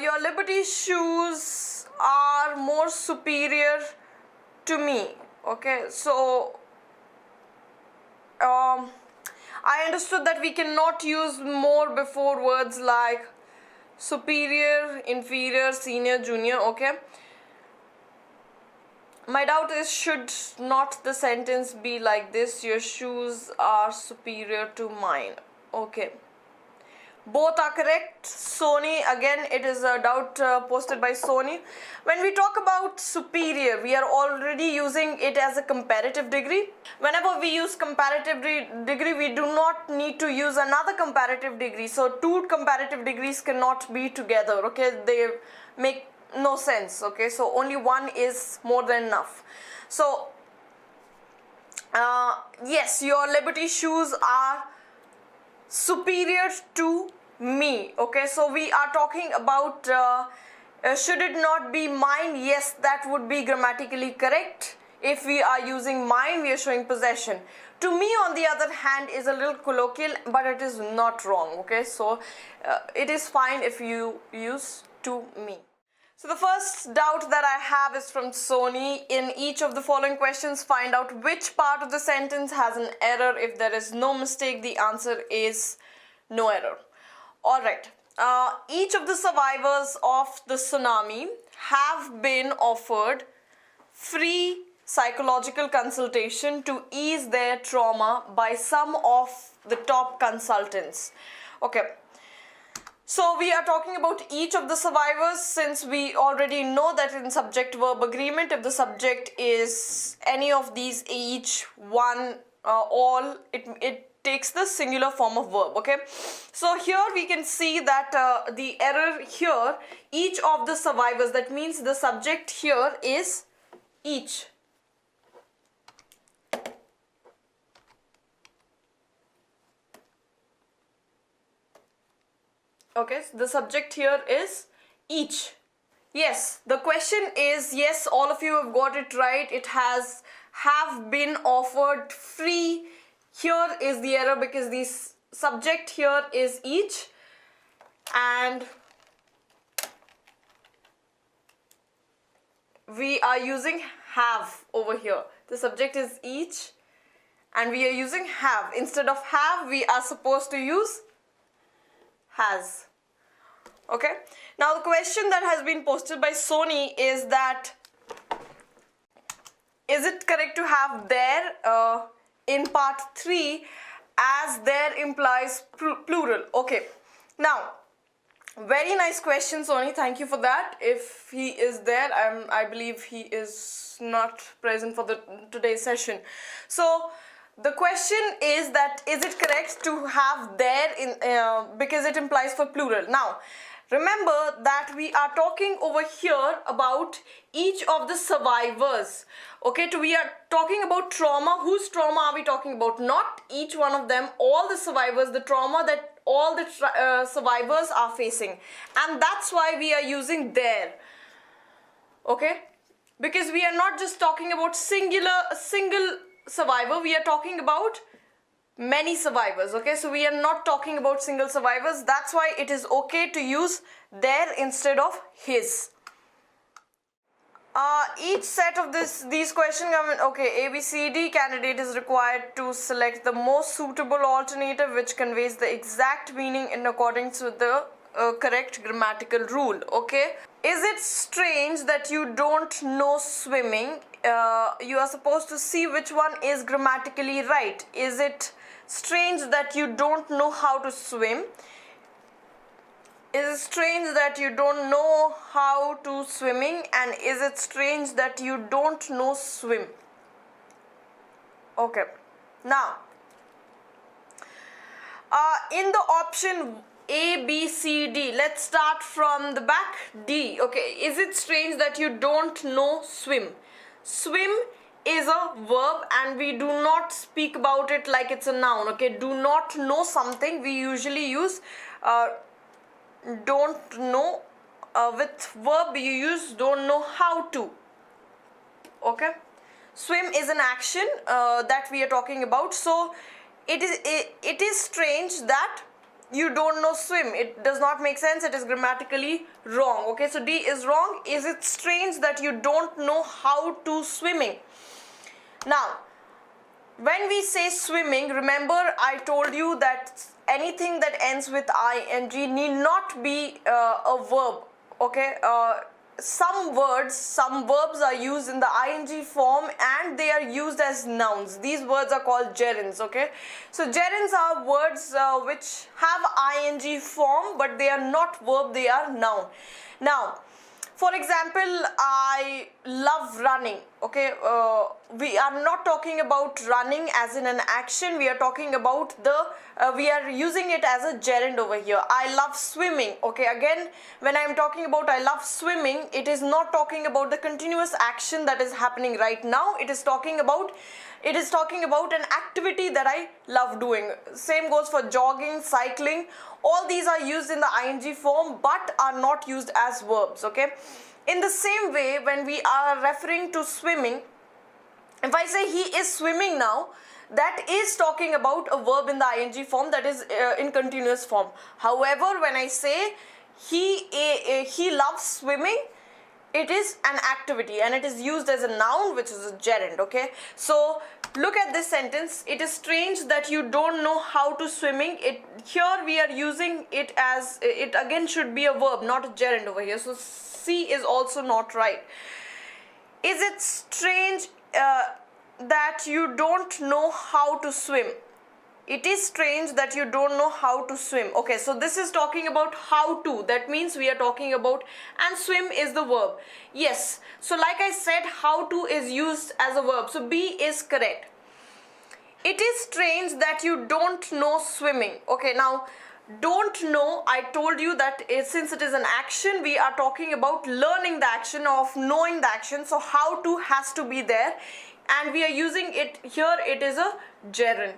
your Liberty shoes are more superior to me. Okay, so I understood that we cannot use more before words like superior, inferior, senior, junior. Okay, my doubt is, should not the sentence be like this? Your shoes are superior to mine. Okay, both are correct. Sony, again it is a doubt posted by Sony. When we talk about superior, we are already using it as a comparative degree. Whenever we use comparative degree, we do not need to use another comparative degree. So two comparative degrees cannot be together. Okay, they make no sense. Okay, so only one is more than enough. So yes, your Liberty shoes are superior to me. Okay, so we are talking about should it not be mine? Yes, that would be grammatically correct. If we are using mine, we are showing possession. To me, on the other hand, is a little colloquial, but it is not wrong. Okay, so it is fine if you use to me. So the first doubt that I have is from Sony. In each of the following questions, find out which part of the sentence has an error. If there is no mistake, the answer is no error. Alright, each of the survivors of the tsunami have been offered free psychological consultation to ease their trauma by some of the top consultants. Okay. So we are talking about each of the survivors, since we already know that in subject-verb agreement, if the subject is any of these, each, one, all, it takes the singular form of verb. Okay, so here we can see that the error here, each of the survivors, that means the subject here is each. Okay, so the subject here is each. Yes, the question is, yes, all of you have got it right. It have been offered free. Here is the error because the subject here is each, and we are using have over here. The subject is each and we are using have. Instead of have, we are supposed to use has. Okay, now the question that has been posted by Sony is that, is it correct to have there in part 3, as there implies plural? Okay, now very nice question, Sony, thank you for that. If he is there, I believe he is not present for today's session. So the question is that, is it correct to have there in because it implies for plural? Now remember that we are talking over here about each of the survivors. Okay, so we are talking about trauma. Whose trauma are we talking about? Not each one of them, all the survivors, the trauma that all the survivors are facing, and that's why we are using there. Okay, because we are not just talking about a single survivor, we are talking about many survivors. Okay, so we are not talking about single survivors. That's why it is okay to use there instead of his. Each set of these questions come, okay, A, B, C, D. Candidate is required to select the most suitable alternative which conveys the exact meaning in accordance with the correct grammatical rule. Okay, is it strange that you don't know swimming? You are supposed to see which one is grammatically right. Is it strange that you don't know how to swim? Is it strange that you don't know how to swimming? And is it strange that you don't know swim? Okay, now in the option A, B, C, D, let's start from the back. D. Okay, is it strange that you don't know swim? Swim is a verb and we do not speak about it like it's a noun. Okay, do not know something, we usually use don't know. With verb you use don't know how to. Okay, swim is an action that we are talking about. So it is strange that you don't know swim. It does not make sense. It is grammatically wrong. Okay, so D is wrong. Is it strange that you don't know how to swimming? Now, when we say swimming, remember I told you that anything that ends with ing need not be a verb. Okay, some verbs are used in the ing form and they are used as nouns. These words are called gerunds. Okay, so gerunds are words which have ing form but they are not verb, they are noun. Now, for example, I love running. Okay, we are not talking about running as in an action. We are talking about we are using it as a gerund over here. I love swimming. Okay, again, when I am talking about I love swimming, it is not talking about the continuous action that is happening right now. It is talking about an activity that I love doing. Same goes for jogging, cycling. All these are used in the ing form but are not used as verbs. Okay, in the same way, when we are referring to swimming, if I say he is swimming now, that is talking about a verb in the ing form, that is in continuous form. However, when I say he loves swimming, it is an activity and it is used as a noun, which is a gerund. Okay, so look at this sentence. It is strange that you don't know how to swimming. Here we are using it as, it again should be a verb, not a gerund over here. So C is also not right. Is it strange that you don't know how to swim? It is strange that you don't know how to swim. Okay, so this is talking about how to. That means we are talking about, and swim is the verb. Yes, so like I said, how to is used as a verb. So B is correct. It is strange that you don't know swimming. Okay, now don't know, I told you that since it is an action, we are talking about learning the action, of knowing the action. So how to has to be there and we are using it here. It is a gerund.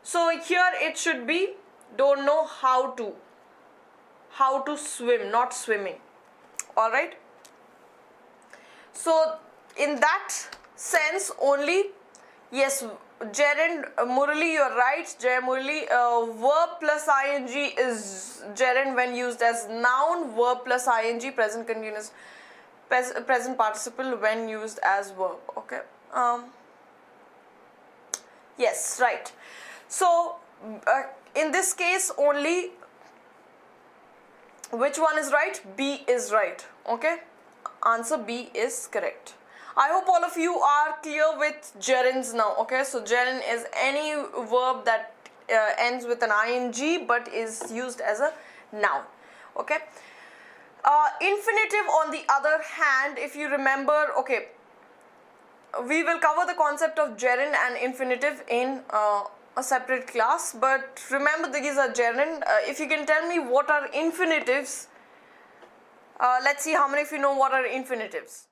So here it should be don't know how to swim, not swimming. All right. So in that sense only, yes, gerund, Murali, you're right. Murali, verb plus ing is gerund when used as noun. Verb plus ing, present continuous, present participle when used as verb. Okay. Yes, right. So in this case only, which one is right? B is right. Okay, answer B is correct. I hope all of you are clear with gerunds now. Okay, so gerund is any verb that ends with an ing but is used as a noun. Okay, infinitive on the other hand, if you remember, okay, we will cover the concept of gerund and infinitive in a separate class, but remember these are gerund. If you can tell me what are infinitives, let's see how many of you know what are infinitives.